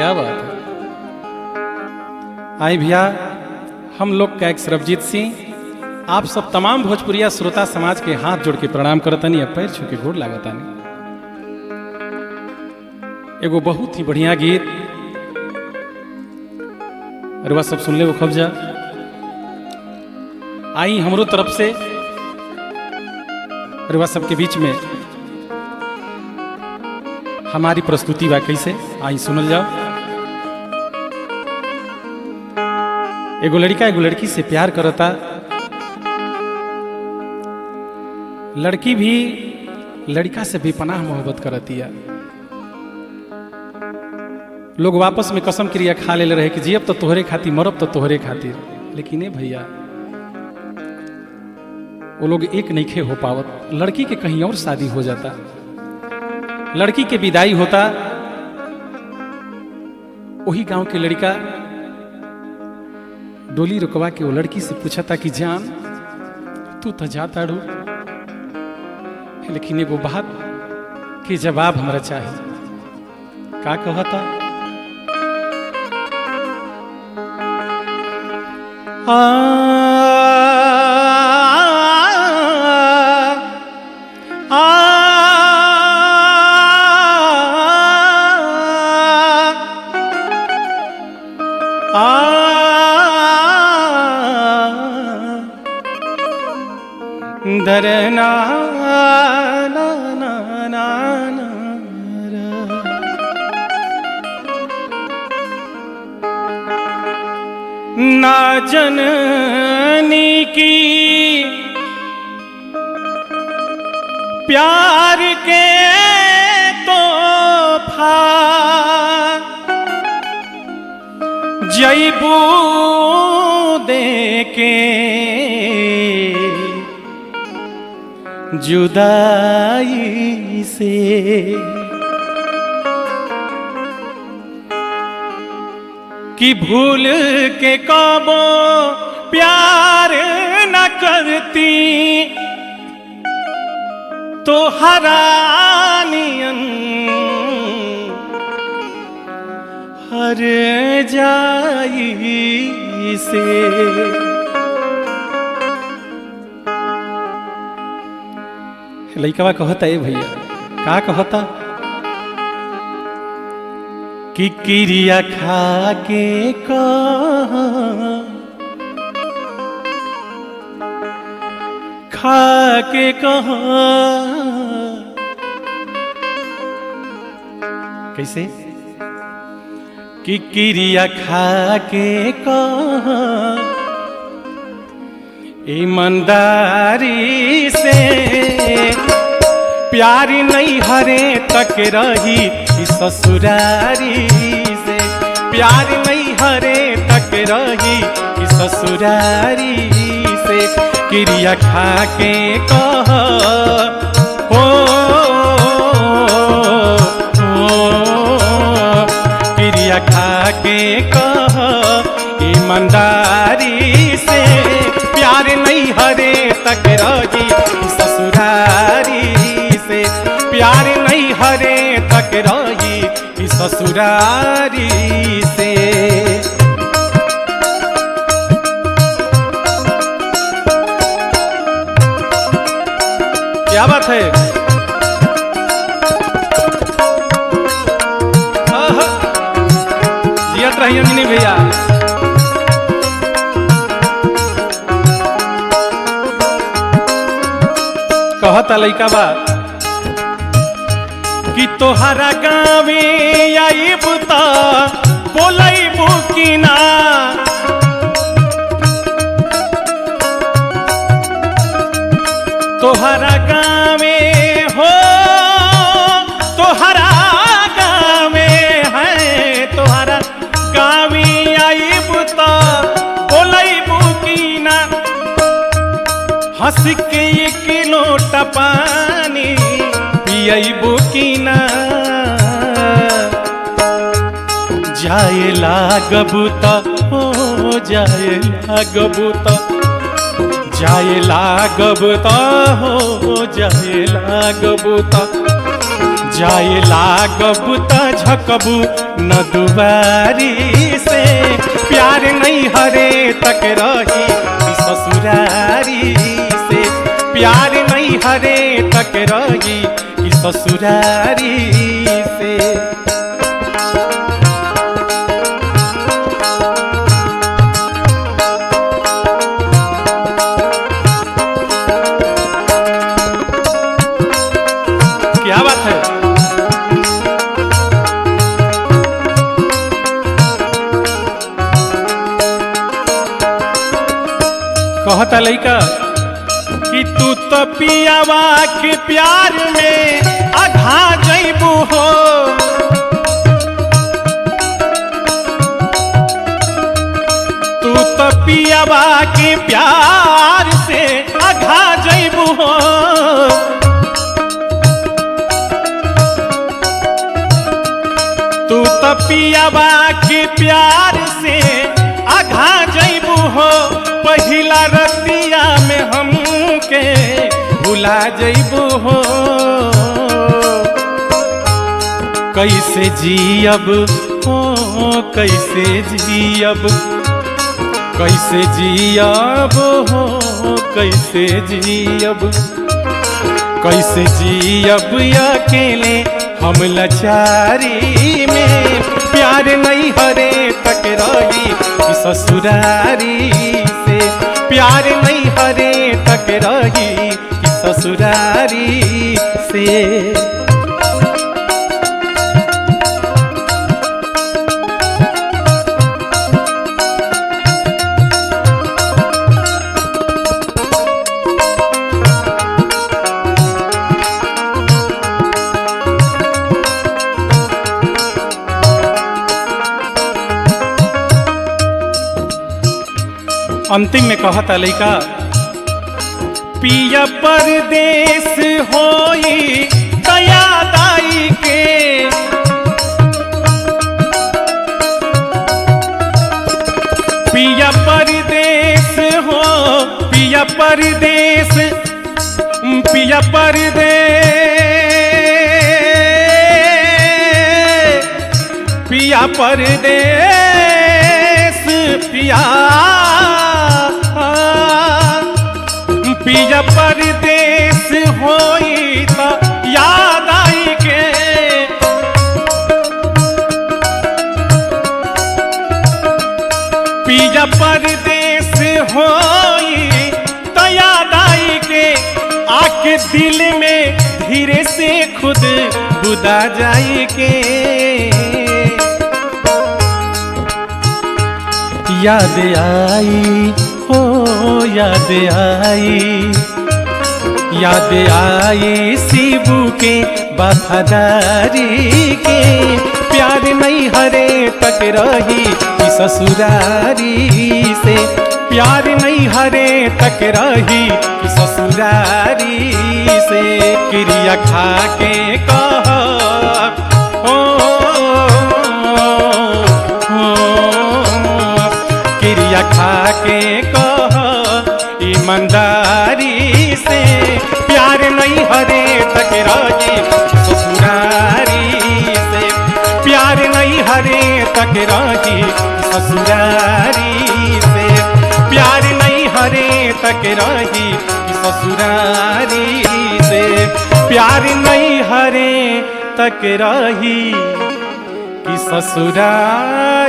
क्या बात है। आई भैया, हम लोग का एक सरबजीत सिंह आप सब तमाम भोजपुरिया श्रोता समाज के हाथ जोड़ के प्रणाम करतनी, अब पैर छू के गोड़ लागतानी। एगो बहुत ही बढ़िया गीत रुआ सब सुन ले वो खबजा। आई हमरो तरफ से रुआ सबके बीच में हमारी प्रस्तुति बा, कैसे आई सुनल जाओ। एगो लड़का एगो लड़की से प्यार करता, लड़की भी लड़का से बेपनाह मोहब्बत करती है। लोग वापस में कसम क्रिया खा ले रहे कि जियब तो तोहरे खातिर, मरब तो तोहरे खातिर, लेकिन भैया वो लोग एक नहीं हो पावत। लड़की के कहीं और शादी हो जाता, लड़की के विदाई होता, वही गांव के लड़का डोली रुकवा के वो लड़की से पूछा था कि जान तू तो जाता रू, लेकिन एगो बात के जवाब हमरा चाहिए। का कहता? दरना ना ना ना ना जननी की प्यार के तोहफा जैबू दे के जुदाई से। कि भूल के कबो प्यार न करती तो हरानियन हर जाई से। लइकवा कहता है भैया, का कहता? कि क्रिया खा के कहा कैसे? कि क्रिया खा के कहा ईमानदारी से प्यारी नहीं हरे तक रही ससुरारी से। प्यारी नहीं हरे तक रही ससुरारी से। क्रिया खा के कह हो क्रिया खा के कह ईमानदारी से प्यार नहीं हरे तक रही ससुरारी से। प्यार नहीं हरे तक रही ससुरारी से। क्या बात है? जियत रही अंजनी भैया। कहता लइका बा कि तोहरा गाँवे आइब त बोलैबू कि ना। तोहरा गाँवे हो तोहरा गाँवे है तोहरा गाँवे आइब त बोलैबू कि ना। हंस के एक लोटा पानी पियबू कि ना। जाए लागबू त हो जाए लागबू त जाए लागबू त हो जाए लागबू त जाए लागबू त झकबू न दुबारी से, प्यार नहीं हरे तक रही कि ससुरारी से, प्यार नहीं हरे तक रही कि ससुरारी से। क्या बात है। कहता लइका कि तू तो पियावा के प्यार में आधा जइबू हो, तू तो पियावा के प्यार से आधा जइबू हो, तू तो पियावा के प्यार से आधा जइबू हो, पहिला रतिया में हमके भुला जइबू हो। कैसे जियब हो, कैसे जियब, कैसे जियब हो, कैसे जियब, कैसे जियब अकेले हम लाचारी में, प्यार नहीं हरे तक रही कि ससुरारी से, प्यार नहीं हरे तक रही कि ससुरारी से। अंतिम में कहता लइका, पिया परदेस होई दया दाई के, पिया परदेस हो, पिया परदेस, पिया परदेस, पिया परदेस, पिया पिया परदेस होई तो याद आई के, पिया परदेस होई तो याद आई के, आके दिल में धीरे से खुद बुदा जाई के। याद आई हो, याद आई, याद आई शिबू के वफादारी के, प्यार नहीं हरे तक रही कि ससुरारी से, प्यार नहीं हरे तक रही कि ससुरारी से। क्रिया खा के कह क्रिया खा के कह ईमानदारी से, प्यार नहीं हरे तक रही ससुरारी से, प्यार नहीं हरे तक रही ससुरारी से, प्यार नहीं हरे तक रही ससुरारी से, प्यार नहीं हरे तक रही कि ससुरारी